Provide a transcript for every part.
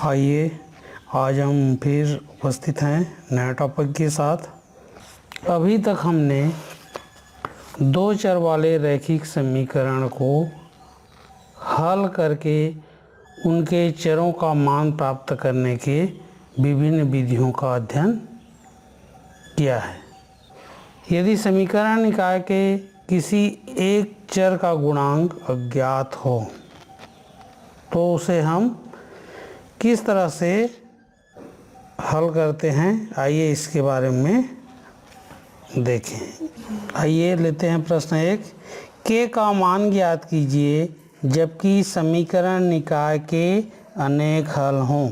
आइए आज हम फिर उपस्थित हैं नए टॉपिक के साथ। अभी तक हमने दो चर वाले रैखिक समीकरण को हल करके उनके चरों का मान प्राप्त करने के विभिन्न विधियों का अध्ययन किया है। यदि समीकरण निकाय के किसी एक चर का गुणांक अज्ञात हो तो उसे हम किस तरह से हल करते हैं, आइए इसके बारे में देखें। आइए लेते हैं प्रश्न 1। के का मान ज्ञात कीजिए जबकि समीकरण निकाय के अनेक हल हों।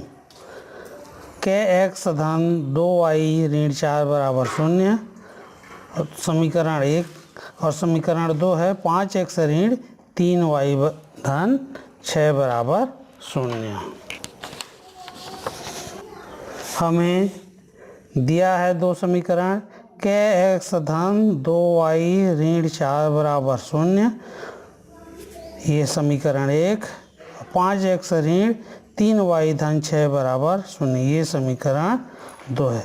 के x धन 2y ऋण 4 बराबर 0 समीकरण 1 और समीकरण 2 है 5x ऋण 3y धन 6 बराबर 0। हमें दिया है दो समीकरण के x धन 2y ऋण 4 बराबर 0, ये समीकरण 1। 5x ऋण 3y धन 6 बराबर 0, ये समीकरण 2 है।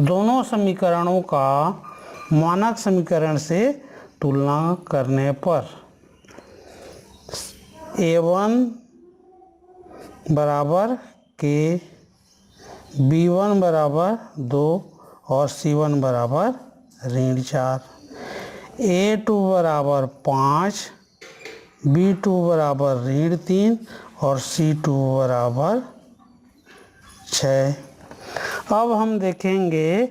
दोनों समीकरणों का मानक समीकरण से तुलना करने पर a1 बराबर के, b1 बराबर 2 और c1 बराबर ऋण 4, a2 बराबर 5, b2 बराबर ऋण 3 और c2 बराबर 6। अब हम देखेंगे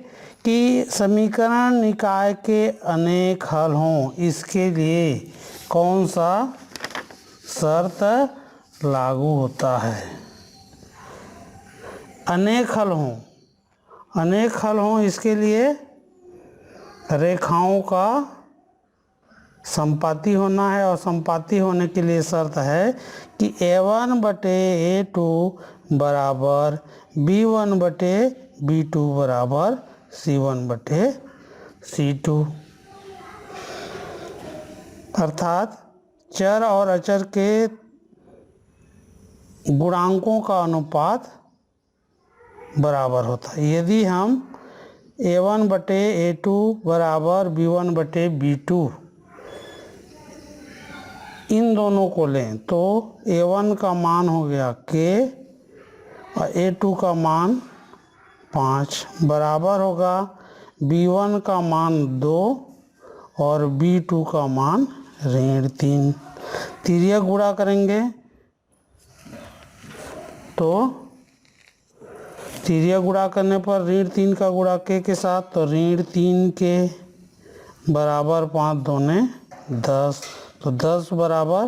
कि समीकरण निकाय के अनेक हल हों, इसके लिए कौन सा शर्त लागू होता है। अनेक हल हों इसके लिए रेखाओं का समपाती होना है और समपाती होने के लिए शर्त है कि a1 बटे a2 बराबर b1 बटे b2 बराबर c1 बटे c2, अर्थात चर और अचर के गुणांकों का अनुपात बराबर होता है। यदि हम a1 बटे a2 बराबर b1 बटे b2 इन दोनों को लें तो a1 का मान हो गया k और a2 का मान 5 बराबर होगा b1 का मान 2 और b2 का मान ऋण 3। तिर्यक गुणा करेंगे तो तिर्यक गुणा करने पर ऋण 3 का गुणा के साथ, तो ऋण 3 के बराबर 5 दूने 10, तो 10 बराबर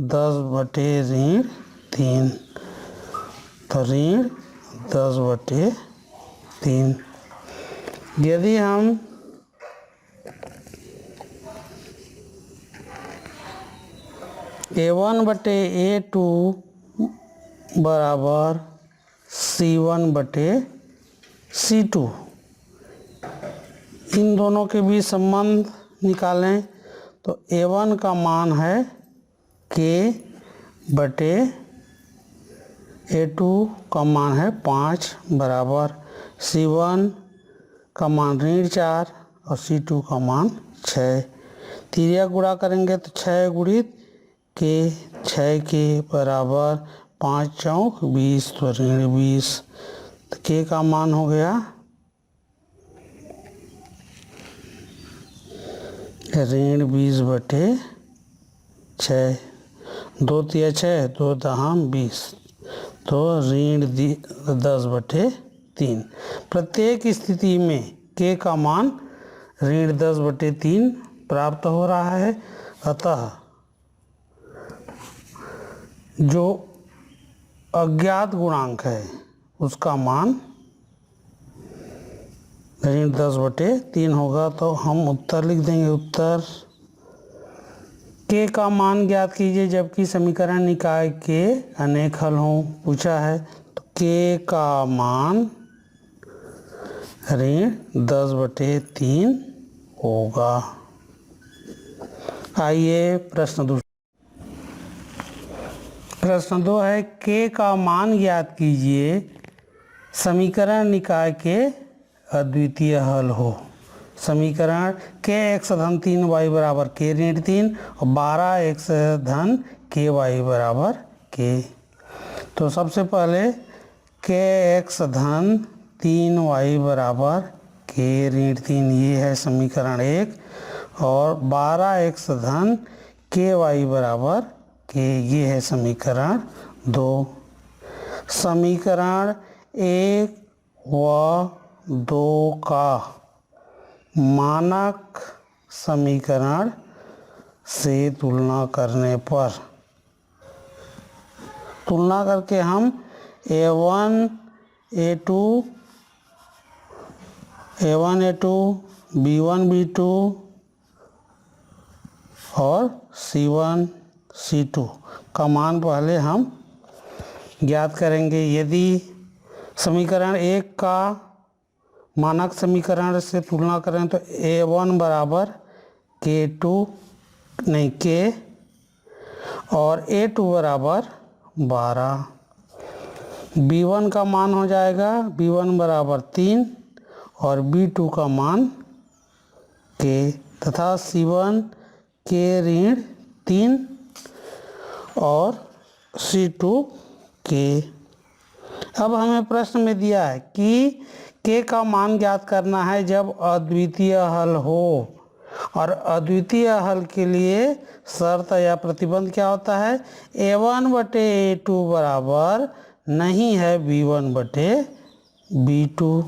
10 बटे ऋण 3, तो ऋण 10 बटे 3। यदि हम a1 बटे a2 बराबर c1 बटे c2 इन दोनों के बीच संबंध निकालें तो a1 का मान है k बटे a2 का मान है 5 बराबर c1 का मान ऋण 4 और c2 का मान 6। तिर्यक गुणा करेंगे तो 6 गुणित के 6 के बराबर 5 चौक 20, तो ऋण 20, तो के का मान हो गया ऋण 20 बटे 6, 2 तिया 6, 2 दहाम 20, तो ऋण 10 बटे 3। प्रत्येक स्थिति में के का मान ऋण 10 बटे 3 प्राप्त हो रहा है, अतः जो अज्ञात गुणांक है उसका मान ऋण 10 बटे 3 होगा। तो हम उत्तर लिख देंगे। उत्तर के का मान ज्ञात कीजिए जबकि समीकरण निकाय के अनेक हल हों पूछा है, तो के का मान ऋण 10 बटे 3 होगा। आइए प्रश्न दूसरा। प्रश्न 2 है के का मान ज्ञात कीजिए समीकरण निकाय के अद्वितीय हल हो। समीकरण के एक्स धन 3y बराबर के ऋण 3 और 12x धन के वाई बराबर के। तो सबसे पहले के एक्स धन 3y बराबर के ऋण 3 ये है समीकरण 1 और 12x धन के वाई बराबर के ये है समीकरण 2। समीकरण 1 व 2 का मानक समीकरण से तुलना करने पर तुलना करके हम a1 a2 b1 b2 और c1 c2 का मान पहले हम ज्ञात करेंगे। यदि समीकरण 1 का मानक समीकरण से तुलना करें तो a1 बराबर k2 नहीं के और a2 बराबर 12। b1 का मान हो जाएगा b1 बराबर 3 और b2 का मान के तथा c1 के ऋण 3 और c2 के। अब हमें प्रश्न में दिया है कि के का मान ज्ञात करना है जब अद्वितीय हल हो और अद्वितीय हल के लिए शर्त या प्रतिबंध क्या होता है a1 बटे a2 बराबर नहीं है b1 बटे b2।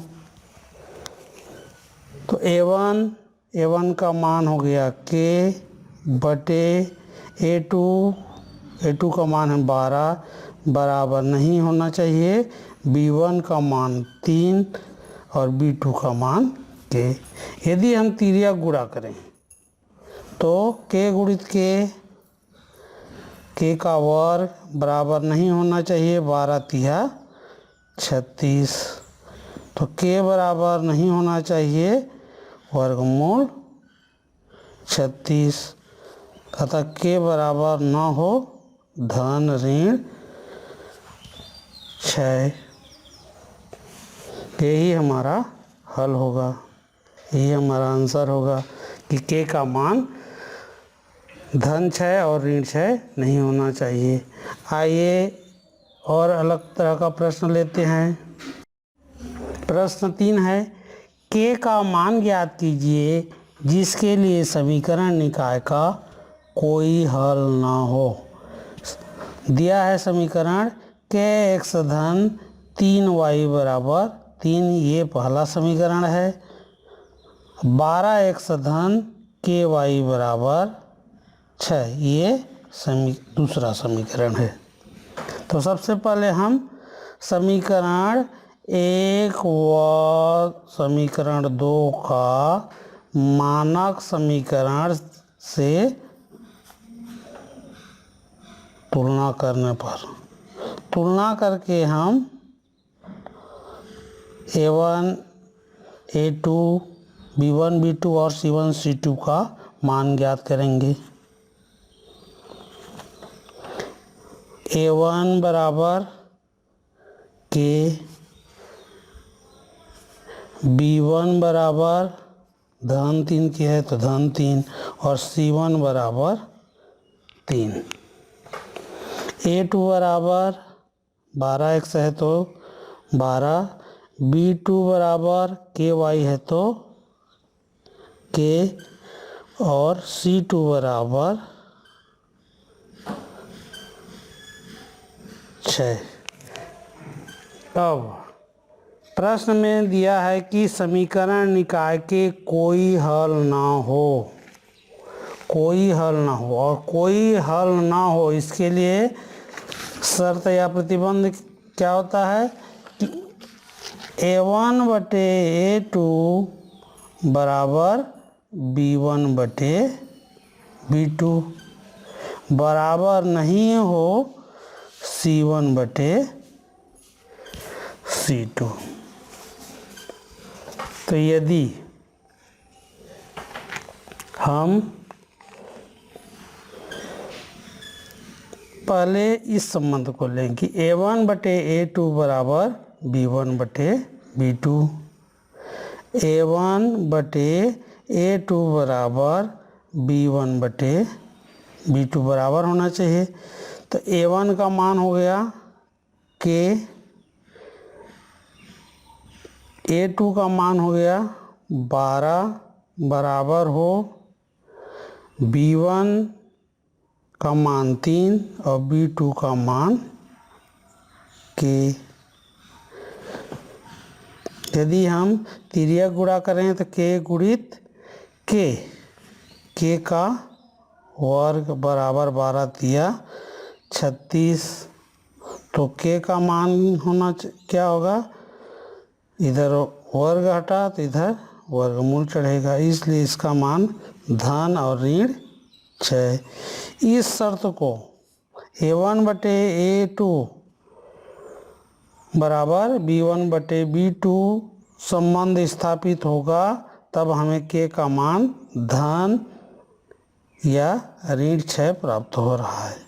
तो a1 का मान हो गया k बटे a2 का मान है 12 बराबर नहीं होना चाहिए b1 का मान 3 और b2 का मान के। यदि हम तिर्यक गुणा करें तो k गुणित k का वर्ग बराबर नहीं होना चाहिए 12 तिया 36। तो k बराबर नहीं होना चाहिए वर्गमूल 36 अतः k बराबर न हो धन ऋण 6। यही हमारा हल होगा, यही हमारा आंसर होगा कि के का मान धन 6 और ऋण 6 नहीं होना चाहिए। आइए और अलग तरह का प्रश्न लेते हैं। प्रश्न 3 है के का मान ज्ञात कीजिए जिसके लिए समीकरण निकाय का कोई हल ना हो। दिया है समीकरण के एक्स धन 3y बराबर 3 ये पहला समीकरण है। 12x धन के वाई बराबर 6 ये दूसरा समीकरण है। तो सबसे पहले हम समीकरण 1 व समीकरण 2 का मानक समीकरण से तुलना करने पर तुलना करके हम a1 a2 b1 b2 और c1 c2 का मान ज्ञात करेंगे। a1 बराबर k b1 बराबर धन 3 की है तो धन 3 और c1 बराबर 3। a2 बराबर 12x है तो 12, b2 बराबर के वाई है तो के और c2 बराबर 6। अब प्रश्न में दिया है कि समीकरण निकाय के कोई हल ना हो, कोई हल ना हो और कोई हल ना हो इसके लिए शर्त या प्रतिबंध क्या होता है कि a1 बटे a2 बराबर b1 बटे b2 बराबर नहीं हो c1 बटे c2। तो यदि हम पहले इस संबंध को लें कि A1 बटे A2 बराबर B1 बटे B2, A1 बटे A2 बराबर B1 बटे B2 बराबर होना चाहिए। तो A1 का मान हो गया K, A2 का मान हो गया 12 बराबर हो B1 का मान 3 और B2 का मान K। यदि हम तिर्यक गुणा करें तो K गुणित K का वर्ग बराबर 12 दिया 36। तो K का मान होना क्या होगा, इधर वर्ग हटा तो इधर वर्गमूल चढ़ेगा, इसलिए इसका मान धन और ऋण 6। इस शर्त को A1 बटे A2 बराबर B1 बटे B2 संबंध स्थापित होगा, तब हमें K का मान धन या ऋण 6 प्राप्त हो रहा है।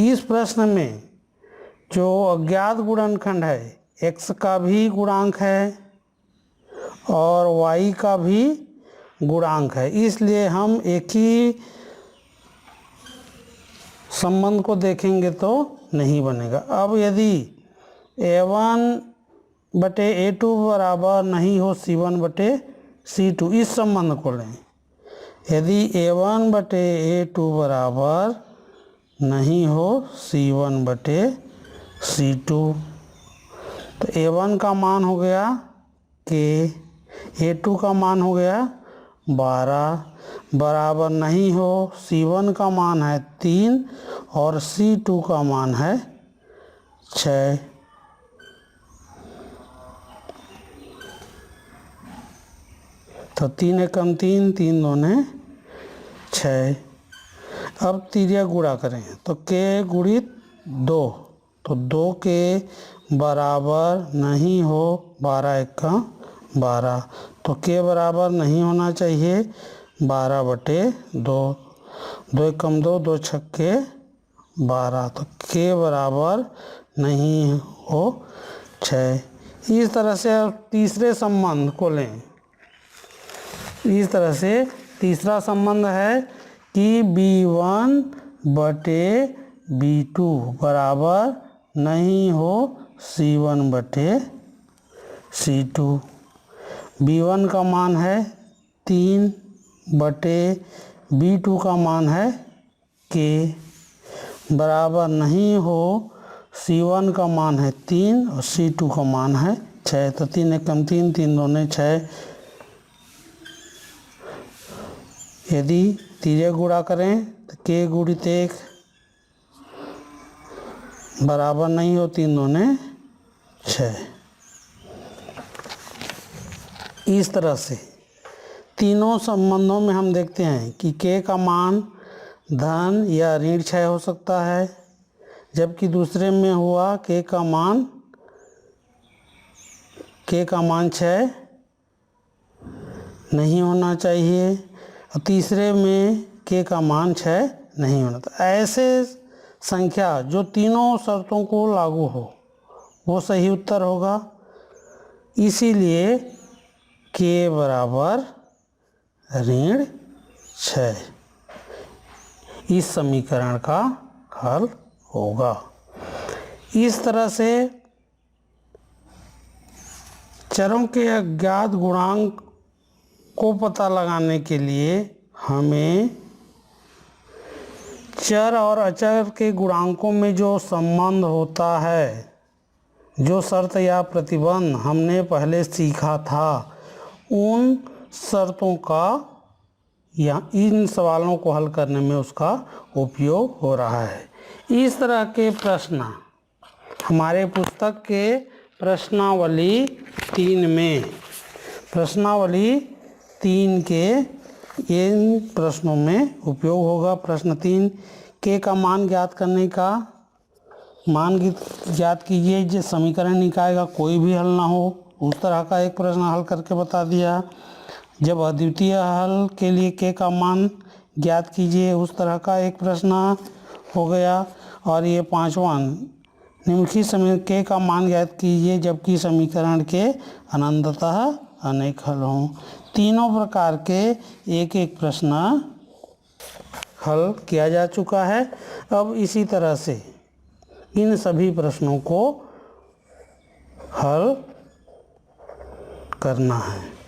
इस प्रश्न में जो अज्ञात गुणनखंड है, x का भी गुणांक है और y का भी गुणांक है, इसलिए हम एक ही संबंध को देखेंगे तो नहीं बनेगा। अब यदि A1 बटे A2 बराबर नहीं हो C1 बटे C2, इस संबंध को लें। यदि A1 बटे A2 बराबर नहीं हो C1 बटे C2, तो A1 का मान हो गया K, A2 का मान हो गया 12 बराबर नहीं हो C1 का मान है 3 और C2 का मान है 6। तो 3 एकम 3, 3 दूने 6। अब तिर्यक गुणा करें तो K गुणित 2, तो 2 के बराबर नहीं हो 12 एकम 12, तो K बराबर नहीं होना चाहिए 12 बटे 2, 2 एकम 2, 2 छक्के 12, तो K बराबर नहीं हो 6। इस तरह से अब तीसरे संबंध को लें। इस तरह से तीसरा संबंध है कि B1 बटे B2 बराबर नहीं हो C1 बटे C2। B1 का मान है 3 बटे B2 का मान है K, बराबर नहीं हो C1 का मान है 3 और C2 का मान है 6। तो 3 एकम 3, 3 दूने 6। यदि तिर्यक गुणा करें तो K गुणित 1 बराबर नहीं हो 3 दूने 6। इस तरह से तीनों संबंधों में हम देखते हैं कि K का मान धन या ऋण 6 हो सकता है, जबकि दूसरे में हुआ K का मान 6 नहीं होना चाहिए और तीसरे में K का मान 6 नहीं होना। तो ऐसे संख्या जो तीनों शर्तों को लागू हो वो सही उत्तर होगा, इसीलिए K बराबर ऋण 6 इस समीकरण का हल होगा। इस तरह से चरों के अज्ञात गुणांक को पता लगाने के लिए हमें चर और अचर के गुणांकों में जो संबंध होता है, जो शर्त या प्रतिबंध हमने पहले सीखा था, उन शर्तों का या इन सवालों को हल करने में उसका उपयोग हो रहा है। इस तरह के प्रश्न हमारे पुस्तक के प्रश्नावली 3 के इन प्रश्नों में उपयोग होगा। प्रश्न 3, K का मान ज्ञात करने का मान ज्ञात कीजिए जो समीकरण निकाय का कोई भी हल ना हो, उस तरह का एक प्रश्न हल करके बता दिया। जब अद्वितीय हल के लिए K का मान ज्ञात कीजिए, उस तरह का एक प्रश्न हो गया। और ये पांचवा, निम्नलिखित समीकरण के का मान ज्ञात कीजिए जबकि समीकरण के अनंततः अनेक हल हों। तीनों प्रकार के एक एक प्रश्न हल किया जा चुका है। अब इसी तरह से इन सभी प्रश्नों को हल करना है।